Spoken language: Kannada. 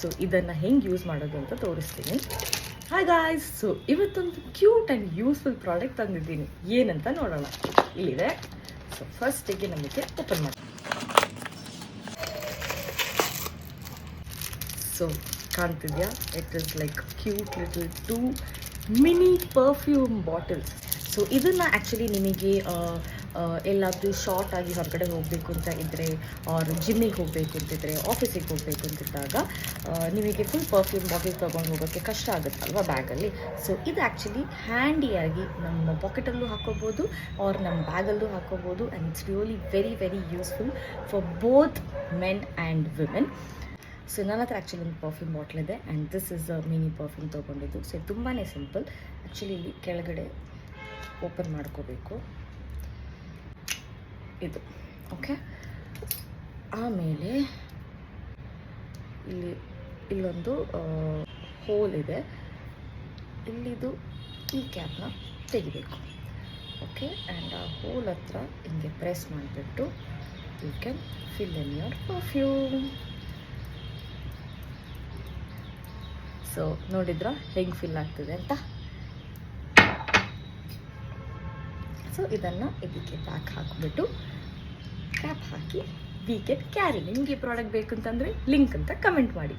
ಸೊ ಇದನ್ನು ಹೆಂಗೆ ಯೂಸ್ ಮಾಡೋದು ಅಂತ ತೋರಿಸ್ತೀನಿ. ಹಾಯ್ ಗಾಯ್ಸ್, ಸೊ ಇವತ್ತೊಂದು ಕ್ಯೂಟ್ ಆ್ಯಂಡ್ ಯೂಸ್ಫುಲ್ ಪ್ರಾಡಕ್ಟ್ ತಂದಿದ್ದೀನಿ. ಏನಂತ ನೋಡೋಣ. ಇಲ್ಲಿದೆ. ಸೊ ಫಸ್ಟಿಗೆ ನಮಗೆ ಓಪನ್ ಮಾಡಿ. ಸೊ ಕಾಣ್ತಿದ್ಯಾ? It is like cute little 2 mini perfume bottles. So ಇದನ್ನು ಆ್ಯಕ್ಚುಲಿ ನಿಮಗೆ ಎಲ್ಲಾದರೂ ಶಾರ್ಟ್ ಆಗಿ ಹೊರಗಡೆ ಹೋಗಬೇಕು ಅಂತ ಇದ್ದರೆ, ಆರ್ ಜಿಮ್ಮಿಗೆ ಹೋಗಬೇಕು ಅಂತಿದ್ರೆ, ಆಫೀಸಿಗೆ ಹೋಗಬೇಕು ಅಂತಿದ್ದಾಗ ನಿಮಗೆ ಫುಲ್ ಪರ್ಫ್ಯೂಮ್ ಬಾಟಲ್ ತೊಗೊಂಡು ಹೋಗೋಕ್ಕೆ ಕಷ್ಟ ಆಗುತ್ತಲ್ವ ಬ್ಯಾಗಲ್ಲಿ. ಸೊ ಇದು ಆ್ಯಕ್ಚುಲಿ ಹ್ಯಾಂಡಿಯಾಗಿ ನಮ್ಮ ಪಾಕೆಟಲ್ಲೂ ಹಾಕೋಬೋದು ಆರ್ ನಮ್ಮ ಬ್ಯಾಗಲ್ಲೂ ಹಾಕೋಬೋದು. And it's really very very useful for both men and women. So ನನ್ನ ಹತ್ರ ಆ್ಯಕ್ಚುಲಿ ಒಂದು ಪರ್ಫ್ಯೂಮ್ ಬಾಟ್ಲ್ ಇದೆ and this is a mini perfume ತೊಗೊಂಡಿದ್ದು. ಸೊ ತುಂಬಾ ಸಿಂಪಲ್. ಆ್ಯಕ್ಚುಲಿ ಇಲ್ಲಿ ಕೆಳಗಡೆ ಓಪನ್ ಮಾಡ್ಕೋಬೇಕು ಇದು. ಓಕೆ, ಆಮೇಲೆ ಇಲ್ಲೊಂದು ಹೋಲ್ ಇದೆ. ಇಲ್ಲಿದು ಈ ಕ್ಯಾಪ್ನ ತೆಗಿಬೇಕು. ಓಕೆ, ಆ್ಯಂಡ್ ಆ ಹೋಲ್ ಹತ್ರ ಹಿಂಗೆ ಪ್ರೆಸ್ ಮಾಡಿಬಿಟ್ಟು you can fill in your perfume. So ನೋಡಿದ್ರಾ ಹೆಂಗೆ ಫಿಲ್ ಆಗ್ತಿದೆ ಅಂತ. ಸೊ ಇದನ್ನು ಇದಕ್ಕೆ ಬ್ಯಾಕ್ ಹಾಕಿಬಿಟ್ಟು cap hockey we can carry. ನಿಮಗೆ ಈ ಪ್ರಾಡಕ್ಟ್ ಬೇಕು ಅಂತಂದರೆ ಲಿಂಕ್ ಅಂತ ಕಮೆಂಟ್ ಮಾಡಿ.